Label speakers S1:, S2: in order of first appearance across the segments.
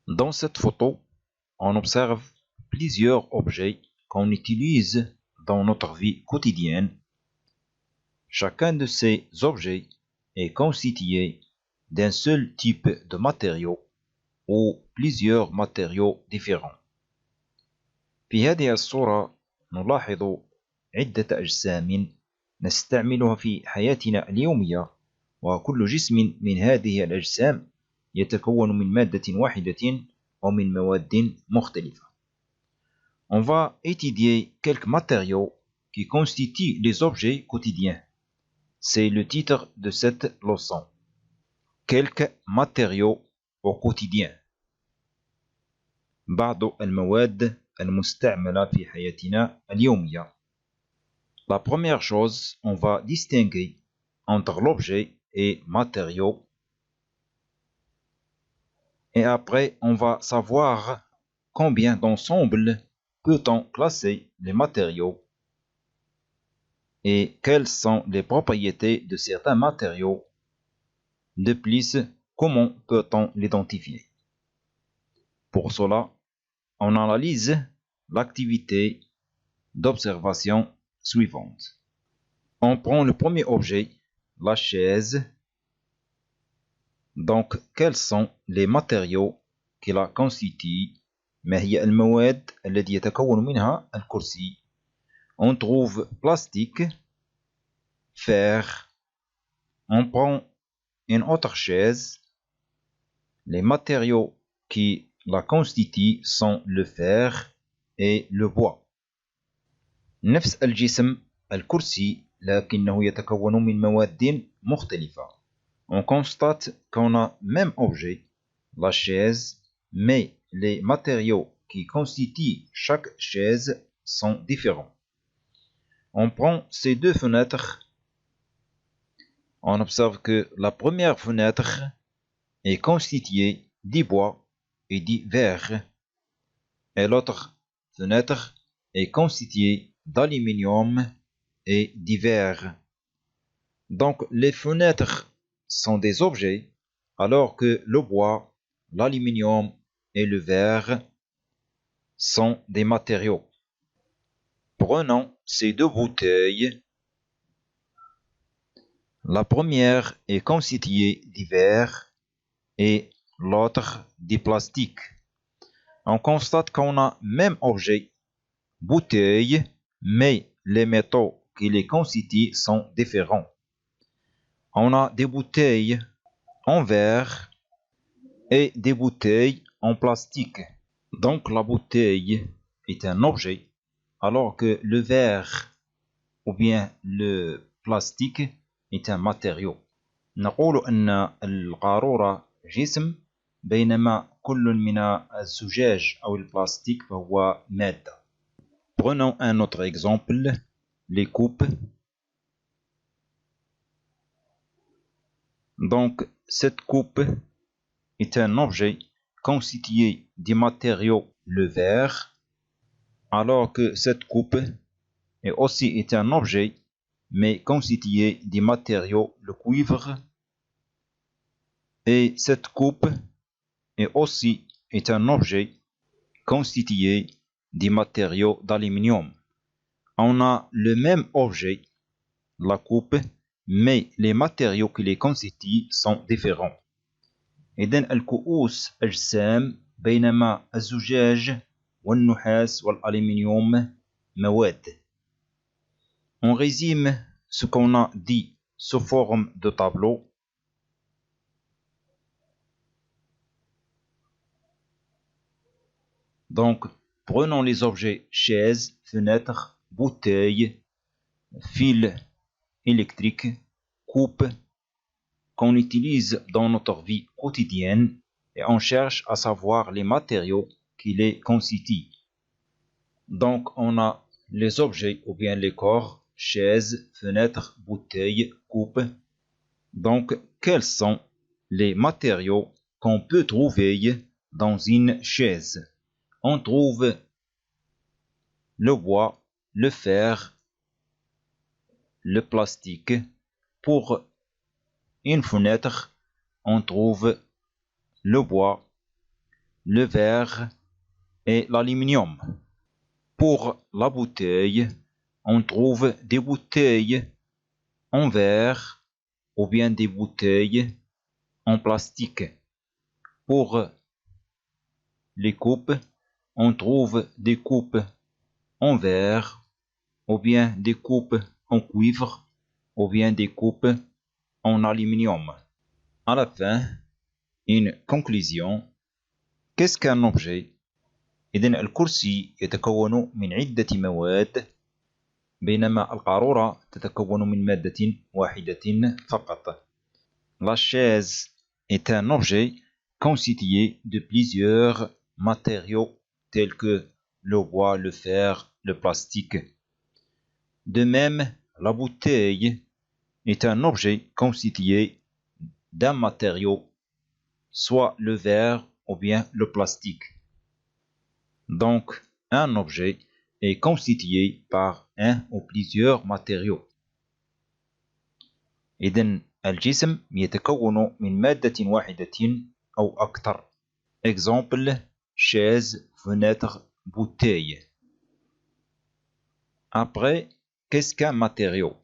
S1: Dans cette photo, on observe plusieurs objets qu'on utilise dans notre vie quotidienne. Chacun de ces objets est constitué d'un seul type de matériau ou plusieurs matériaux différents. في هذه الصورة نلاحظ عدة أجسام نستعملها في حياتنا اليومية، وكل جسم من هذه الأجسام يتكون من مادة واحدة ومن مواد مختلفة. On va étudier quelques matériaux qui constituent les objets quotidiens. C'est le titre de cette leçon. Quelques matériaux au quotidien. بعض المواد المستعملة في حياتنا اليومية. La première chose, on va distinguer entre l'objet et matériau. Et après, on va savoir combien d'ensemble peut-on classer les matériaux et quelles sont les propriétés de certains matériaux. De plus, comment peut-on l'identifier? Pour cela, on analyse l'activité d'observation suivante. On prend le premier objet, la chaise. Donc, quels sont les matériaux qui la constituent? ما هي المواد التي يتكون منها الكرسي؟ On trouve plastique, fer. On prend une autre chaise. Les matériaux qui la constituent sont le fer et le bois. نفس الجسم الكرسي لكنه يتكون من مواد مختلفة. On constate qu'on a même objet, la chaise, mais les matériaux qui constituent chaque chaise sont différents. On prend ces deux fenêtres. On observe que la première fenêtre est constituée du bois et du verre, et l'autre fenêtre est constituée d'aluminium et du verre. Donc les fenêtres sont des objets, alors que le bois, l'aluminium et le verre sont des matériaux. Prenons ces deux bouteilles. La première est constituée du verre et l'autre du plastique. On constate qu'on a même objet, bouteille, mais les métaux qui les constituent sont différents. On a des bouteilles en verre et des bouteilles en plastique. Donc la bouteille est un objet, alors que le verre ou bien le plastique est un matériau. نقول أن القارورة جسم، بينما كل من الزجاج أو البلاستيك فهو مادة. Prenons un autre exemple, les coupes. Donc cette coupe est un objet constitué du matériau le verre, alors que cette coupe est un objet mais constitué du matériau le cuivre, et cette coupe est un objet constitué du matériau d'aluminium. On a le même objet, la coupe, mais les matériaux qui les constituent sont différents. إذن الكؤوس أجسام، بينما الزجاج والنحاس والألمنيوم مواد. On résume ce qu'on a dit sous forme de tableau. Donc, prenons les objets chaise, fenêtre, bouteille, fil électrique, coupe, qu'on utilise dans notre vie quotidienne, et on cherche à savoir les matériaux qui les constituent. Donc, on a les objets ou bien les corps, chaise, fenêtre, bouteille, coupe. Donc, quels sont les matériaux qu'on peut trouver dans une chaise? On trouve le bois, le fer, le plastique. Pour une fenêtre, on trouve le bois, le verre et l'aluminium. Pour la bouteille, on trouve des bouteilles en verre ou bien des bouteilles en plastique. Pour les coupes, on trouve des coupes en verre ou bien des coupes en cuivre ou bien des coupes en aluminium. À la fin, une conclusion. Qu'est-ce qu'un objet؟ إذن الكرسي يتكون من عدة مواد، بينما القارورة تتكون من مادة واحدة فقط. La chaise est un objet constitué de plusieurs matériaux tels que le bois, le fer, le plastique. De même, la bouteille est un objet constitué d'un matériau, soit le verre ou bien le plastique. Donc, un objet est constitué par un ou plusieurs matériaux. إذن الجسم يتكون من مادة واحدة أو أكثر. Exemple, chaise, fenêtre, bouteille. Après, qu'est-ce qu'un matériau?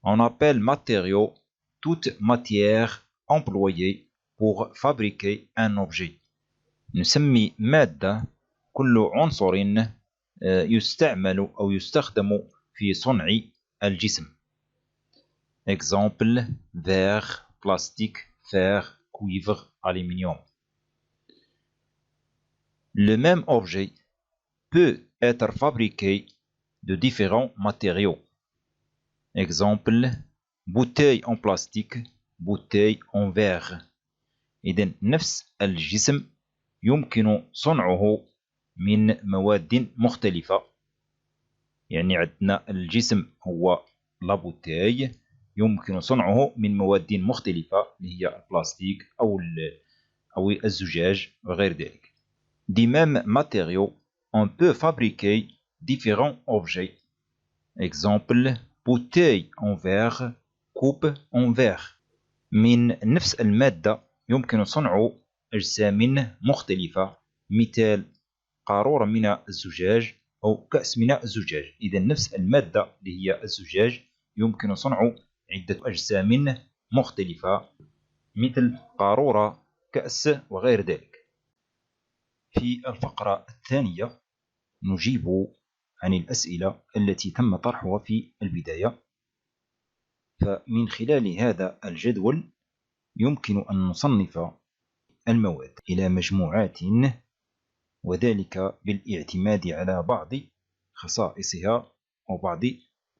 S1: On appelle matériau toute matière employée pour fabriquer un objet. نسمي مادة كل عنصر يستعمل أو يستخدم في صنع الجسم. Exemple, verre, plastique, fer, cuivre, aluminium. Le même objet peut être fabriqué de différents matériaux. Exemple, bouteille en plastique, bouteille en verre. إذن نفس الجسم يمكن صنعه من مواد مختلفة. يعني عندنا الجسم هو لا بوتاي يمكن صنعه من مواد مختلفة اللي هي البلاستيك أو الزجاج وغير ذلك. Des mêmes matériaux, on peut fabriquer différents objets. Exemple, bouteille en verre, coupe en verre. من نفس المادة يمكن صنع أجسام مختلفة، مثال قارورة من الزجاج أو كأس من الزجاج. إذا نفس المادة اللي هي الزجاج يمكن صنع عدة أجسام مختلفة مثل قارورة، كأس وغير ذلك. في الفقرة الثانية نجيب عن الأسئلة التي تم طرحها في البداية. فمن خلال هذا الجدول يمكن أن نصنف المواد إلى مجموعات، وذلك بالاعتماد على بعض خصائصها أو بعض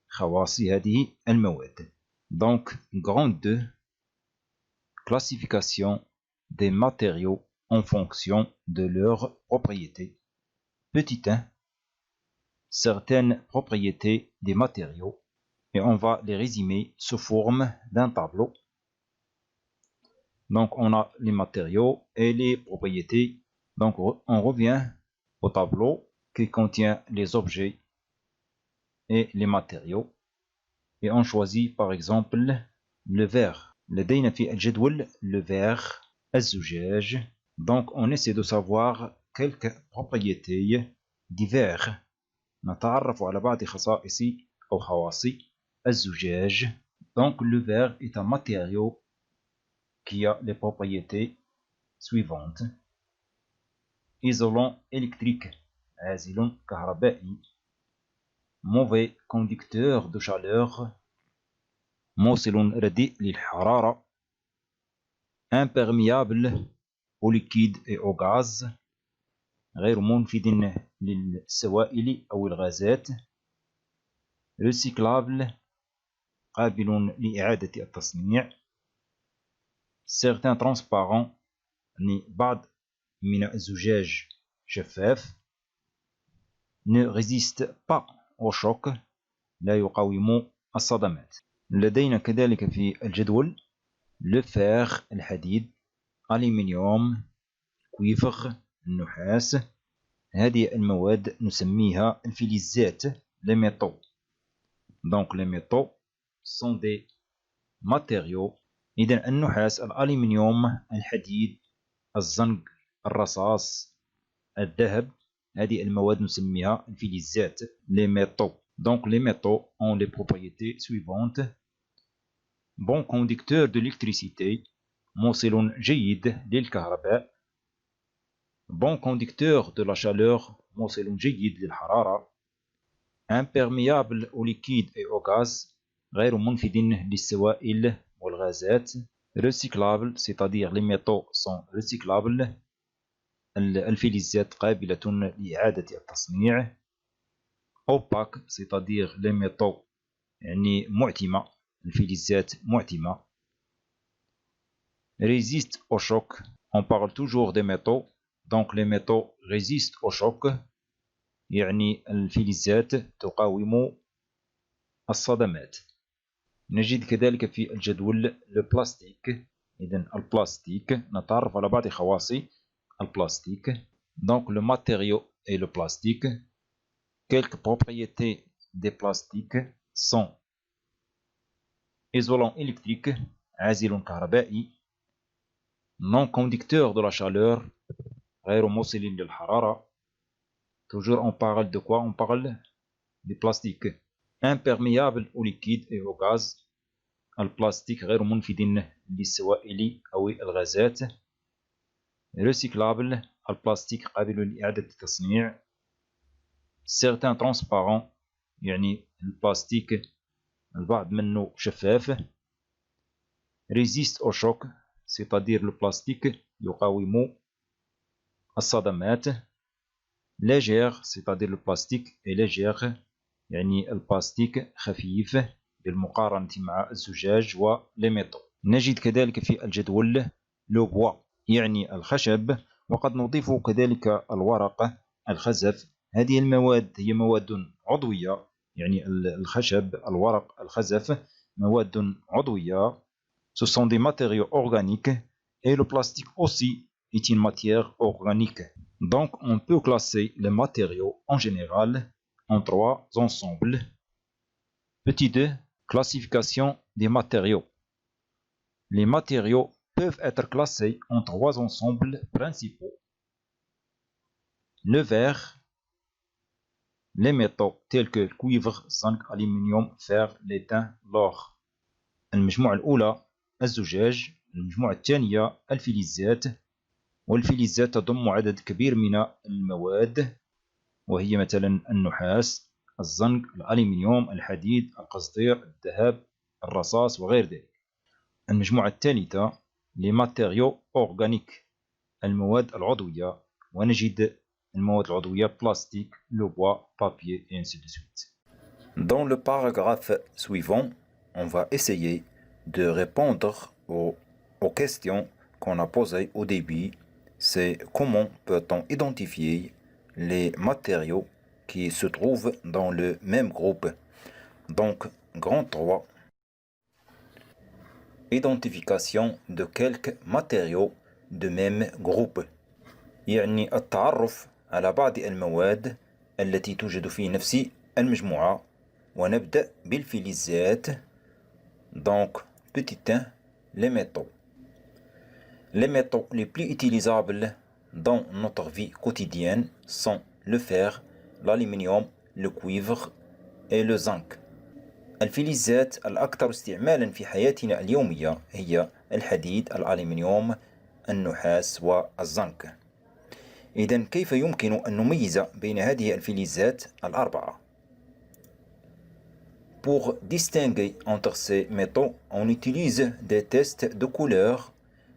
S1: خواص هذه المواد. Donc, grande classification des matériaux en fonction de leurs propriétés. Petit 1, certaines propriétés des matériaux, et on va les résumer sous forme d'un tableau. Donc on a les matériaux et les propriétés. Donc on revient au tableau qui contient les objets et les matériaux, et on choisit par exemple le verre. لدينا في الجدول le verre, الزجاج. Donc on essaie de savoir quelques propriétés du verre. نتعرف على بعض خصائص أو خواص الزجاج. Donc le verre est un matériau qui a les propriétés suivantes: isolant électrique, عازل كهربائي, mauvais conducteur de chaleur, موصل رديء للحرارة, imperméable au liquide et au gaz, غير منفذ للسوائل أو الغازات, recyclable, قابل لإعادة التصنيع, certains transparents, يعني بعض من الزجاج شفاف, ne résiste pas au choc, لا يقاوم الصدمات. لدينا كذلك في الجدول le fer, الحديد, aluminium, cuivre, النحاس. هذه المواد نسميها الفلزات، les métaux. Donc les métaux sont des matériaux. إذا النحاس، الألمنيوم، الحديد، الزنك، الرصاص، الذهب. هذه المواد نسميها الفلزات، les métaux. Donc les métaux ont les propriétés suivantes: bon conducteur de l'électricité، موصل جيد للكهرباء. bon conducteur de la chaleur، موصل جيد للحرارة. imperméable au liquide et au gaz، غير منفذ للسوائل والغازات. recyclable، c'est-à-dire les métaux sont recyclables، الفلزات قابلة لإعادة التصنيع. opaque، c'est-à-dire les métaux يعني معتمة، الفلزات معتمة. résiste au choc، on parle toujours des métaux، donc les métaux résistent au choc، يعني الفلزات تقاوم الصدمات. نجد كذلك في الجدول البلاستيك. إذن البلاستيك نتعرف على بعض خواص البلاستيك. Donc le matériau et le plastique. Quelques propriétés des plastiques sont isolant électrique، عازل كهربائي. non conducteur de la chaleur، غير موصل للحرارة. Toujours on parle de quoi? On parle du plastique. imperméable au liquide et au gaz، البلاستيك غير منفذ للسوائل أو الغازات. recyclable، البلاستيك قابل لإعادة التصنيع. certains transparents، يعني البلاستيك البعض منه شفاف. résiste au choc، c'est-à-dire le plastique يقاوم الصدمات. légère، c'est-à-dire le plastique est légère، يعني البلاستيك خفيف بالمقارنة مع الزجاج والميتو. نجد كذلك في الجدول لو بوا، يعني الخشب، وقد نضيف كذلك الورق، الخزف. هذه المواد هي مواد عضوية، يعني الخشب، الورق، الخزف مواد عضوية. Ce sont des matériaux organiques et le plastique aussi est une matière organique. Donc on peut classer les matériaux en général en trois ensembles. Petit 2, classification des matériaux. Les matériaux peuvent être classés en trois ensembles principaux: le verre, les métaux tels que cuivre, zinc, aluminium, fer, l'étain, l'or. المجموعة الأولى الزجاج. المجموعة الثانية الفلزات، والفلزات تضم عدد كبير من المواد، وهي مثلا النحاس، الزنك، الألمنيوم، الحديد، القصدير، الذهب، الرصاص وغير ذلك. المجموعة الثالثة les matériaux organiques، المواد العضوية، ونجد المواد العضوية plastique, le bois, papier et ainsi de suite. Dans le paragraphe suivant, on va essayer de répondre aux questions qu'on a posées au début. C'est comment peut-on identifier les matériaux qui se trouvent dans le même groupe. Donc, grand 3. Identification de quelques matériaux de même groupe. يعني التعرف على بعض المواد التي توجد في نفس المجموعة. ونبدأ بالفلزات. Donc, petit 1, les métaux. Les métaux les plus utilisables dans notre vie quotidienne sont le fer, l'aluminium, le cuivre et le zinc. الفلزات الأكثر استعمالا في حياتنا اليومية هي الحديد، الألمنيوم، النحاس والزنك. إذن كيف يمكن أن نميز بين هذه الفلزات الأربعة؟ Pour distinguer entre ces métaux, on utilise des tests de couleur,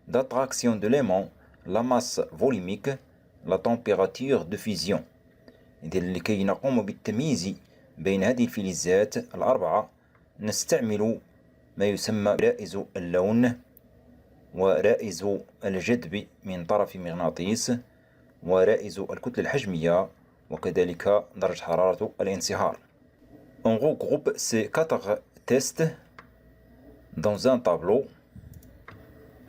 S1: d'attraction de l'aimant, la masse volumique, la température de fusion. إذن لكي نقوم بالتمييز بين هذه الفلزات الأربعة نستعمل ما يسمى رائز اللون، ورائز الجذب من طرف مغناطيس، ورائز الكتلة الحجمية، وكذلك درجة حرارة الانصهار. On regroupe ces 4 tests dans un tableau.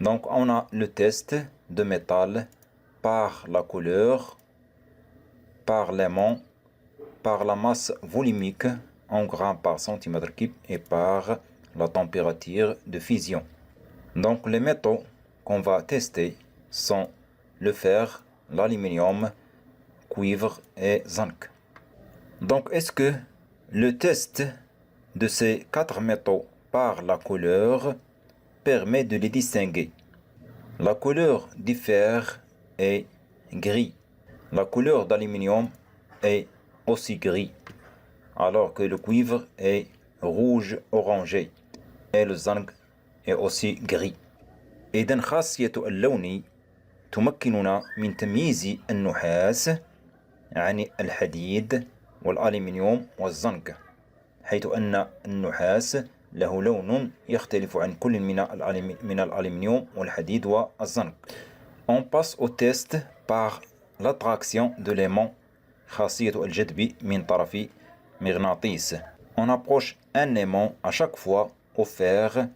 S1: Donc on a le test de métal par la couleur, par l'aimant, par la masse volumique en grammes par centimètre cube et par la température de fusion. Donc les métaux qu'on va tester sont le fer, l'aluminium, cuivre et zinc. Donc, est-ce que le test de ces 4 métaux par la couleur permet de les distinguer? La couleur du fer est gris. La couleur d'aluminium est aussi gris, alors que le cuivre est rouge orangé et le zinc est aussi gris. إذن خاصية اللون تمكننا من تمييز النحاس عن الحديد والألمنيوم والزنك، حيث أن النحاس له لون يختلف عن كل من الألمنيوم والحديد والزنك. On passe au test par l'attraction de l'aimant، خاصية الجذب من طرف مغناطيس. On approche un aimant à chaque fois au fer,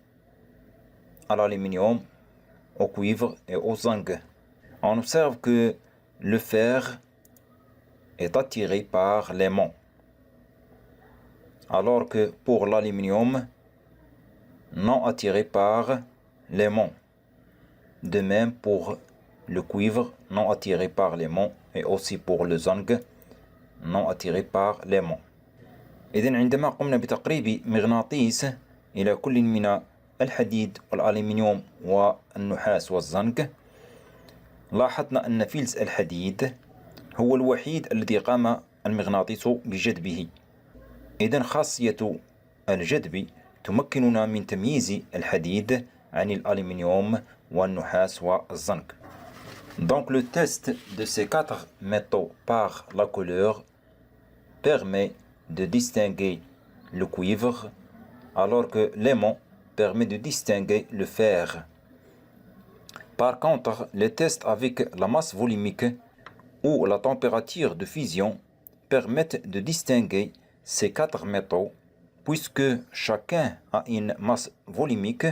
S1: à l'aluminium, au cuivre et au zinc. On observe que le fer est attiré par l'aimant, alors que pour l'aluminium, non attiré par l'aimant. De même pour le cuivre, non attiré par l'aimant, et aussi pour le zinc, non attiré par l'aimant. إذن عندما قمنا بتقريب مغناطيس إلى كل من الحديد والألمنيوم والنحاس والزنك، لاحظنا أن فلز الحديد هو الوحيد الذي قام المغناطيس بجذبه. إذن خاصية الجذب تمكننا من تمييز الحديد عن الألمنيوم والنحاس والزنك. Donc le test de ces 4 métaux par la couleur permet de distinguer le cuivre, alors que l'aimant permet de distinguer le fer. Par contre, les tests avec la masse volumique ou la température de fusion permettent de distinguer ces 4 métaux, puisque chacun a une masse volumique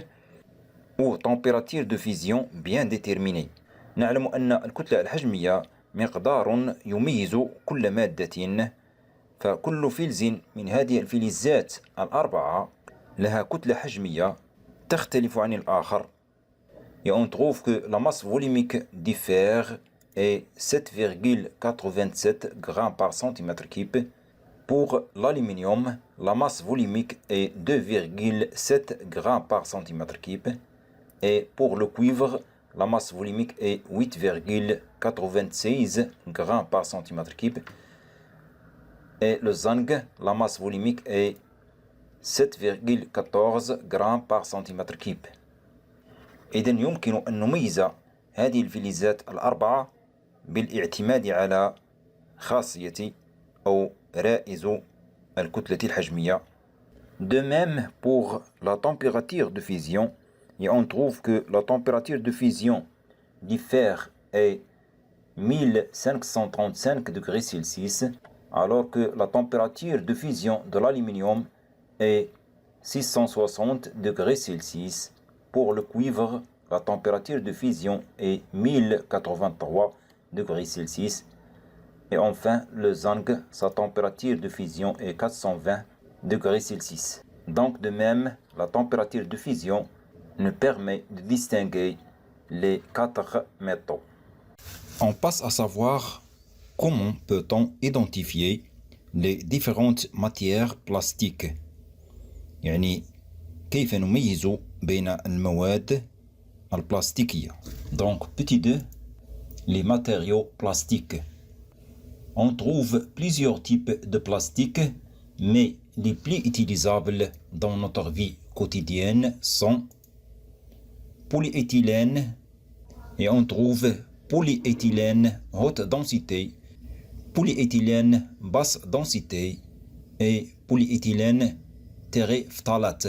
S1: ou température de fusion bien déterminée. نعلم أن الكتلة الحجمية مقدار يميز كل مادة، فكل فلز من هذه الفلزات الأربعة لها كتلة حجمية تختلف عن الآخر. Et on trouve que la masse volumique du fer est 7,87 grammes par centimètre cube. Pour l'aluminium, la masse volumique est 2,7 grammes par centimètre cube. Et pour le cuivre, la masse volumique est 8,96 grammes par centimètre cube. Et le zinc, la masse volumique est 7,14 grammes par centimètre cube. إذن يمكن أن نميز هذه الفلزات الأربعة بالاعتماد على خاصية أو رائز الكتلة الحجمية. De même pour la température de fusion, et on trouve que la température de fusion du fer est 1535 degrés Celsius, alors que la température de fusion de l'aluminium est 660 degrés Celsius. Pour le cuivre, la température de fusion est 1083 degrés Celsius. Et enfin, le zinc, sa température de fusion est 420 degrés Celsius. Donc de même, la température de fusion nous permet de distinguer les 4 métaux. On passe à savoir comment peut-on identifier les différentes matières plastiques. يعني كيف نميز بين المواد البلاستيكية. Donc petit 2, les matériaux plastiques. On trouve plusieurs types de plastique, mais les plus utilisables dans notre vie quotidienne sont polyéthylène, et on trouve polyéthylène haute densité, polyéthylène basse densité et polyéthylène terephthalate.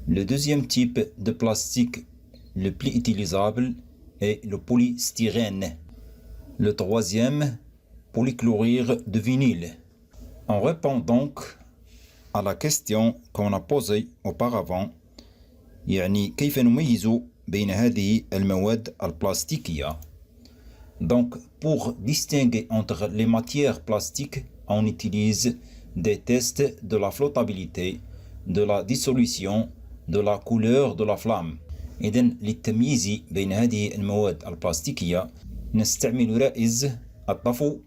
S1: Le deuxième type de plastique le plus utilisable est le polystyrène. Le troisième, polychlorure de vinyle. On répond donc à la question qu'on a posée auparavant، يعني كيف نميز بين هذه المواد البلاستيكية. Donc pour distinguer entre les matières plastiques, on utilise des tests de la flottabilité, de la dissolution, de la couleur de la flamme. إذن للتمييز بين هذه المواد البلاستيكية نستعمل رائز الطفو،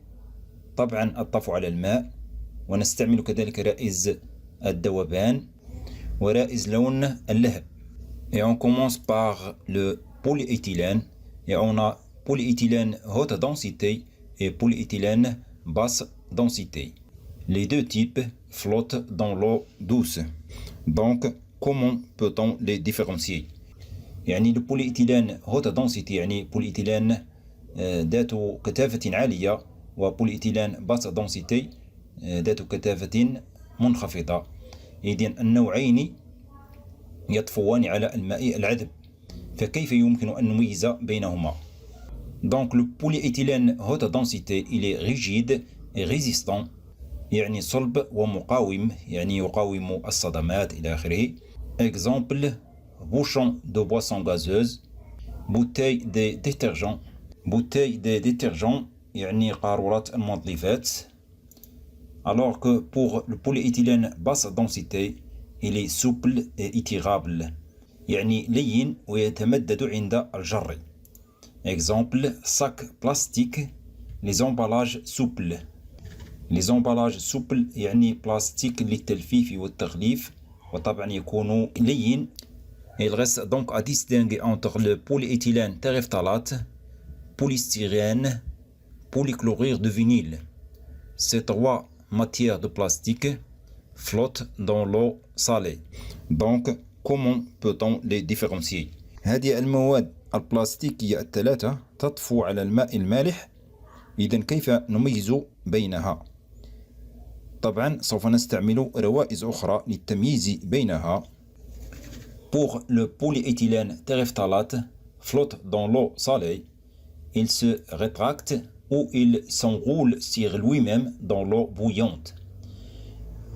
S1: طبعا الطفو على الماء، ونستعمل كذلك رائز الذوبان ورائز لون اللهب. Et on commence par le polyéthylène, et on a polyéthylène haute densité et polyéthylène basse densité. Les deux types flottent dans l'eau douce. Donc, comment peut-on les différencier؟ يعني البوليإثيلين haute densité يعني بوليإثيلين ذات كثافة عالية، وبوليإثيلين basse densité ذات كثافة منخفضة. إذن النوعين يطفوان على الماء العذب، فكيف يمكن أن نميز بينهما؟ Donc le polyéthylène haute densité il est rigide et résistant، يعني صلب ومقاوم، يعني يقاوم الصدمات إلى آخره. Exemple: bouchon de boisson gazeuse، bouteille de détergent. bouteille de détergent يعني قارورة المنظفات. Alors que pour le polyéthylène basse densité il est souple et étirable، يعني لين ويتمدد عند الجر. Exemple: sac plastique، les emballages souples. les emballages souples يعني بلاستيك للتلفيف والتغليف، وطبعا يكون لين. Il reste donc à distinguer entre le polyéthylène terephthalate, polystyrène, polychlorure de vinyle. Ces trois matières de plastique flottent dans l'eau salée. Donc, comment peut-on les différencier؟ هذه المواد البلاستيكية الثلاثة تطفو على الماء المالح. إذن كيف نميز بينها؟ طبعا سوف نستعمل روائز أخرى للتمييز بينها. Pour le polyéthylène terephthalate flotte dans l'eau salée. Il se rétracte ou il s'enroule sur lui-même dans l'eau bouillante.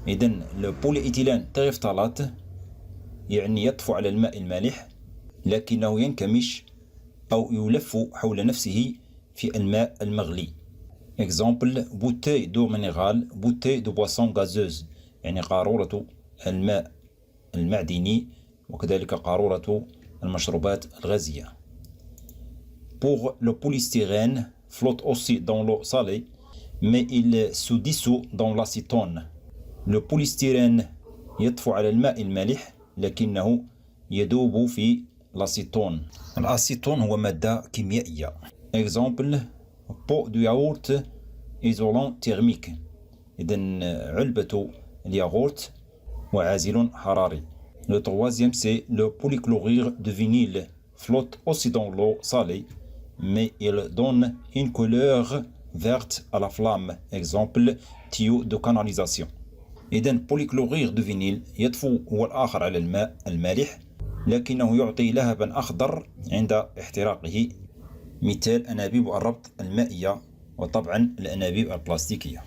S1: إذن le polyéthylène terephthalate يعني يطفو على الماء المالح، لكنه ينكمش أو يلف حول نفسه في الماء المغلي. Exemple: bouteille d'eau minérale، bouteille de boisson gazeuse، يعني قارورة الماء المعدني وكذلك قارورة المشروبات الغازية. Pour le polystyrène flotte aussi dans l'eau salée mais il se dissout dans l'acétone. Le polystyrène يطفو على الماء المالح لكنه يذوب في l'acétone. الأسيتون هو مادة كيميائية. Exemple: pot de yaourt isolant thermique، إذن علبة الياغورت وعازل حراري. Le troisième c'est le polychlorure de vinyle flotte aussi dans l'eau salée mais il donne une couleur verte à la flamme. Exemple: tuyau de canalisation. إذن polychlorure de vinyle يطفو هو الآخر على الماء المالح لكنه يعطي لهبا أخضر عند احتراقه، مثال أنابيب الربط المائية وطبعا الأنابيب البلاستيكية.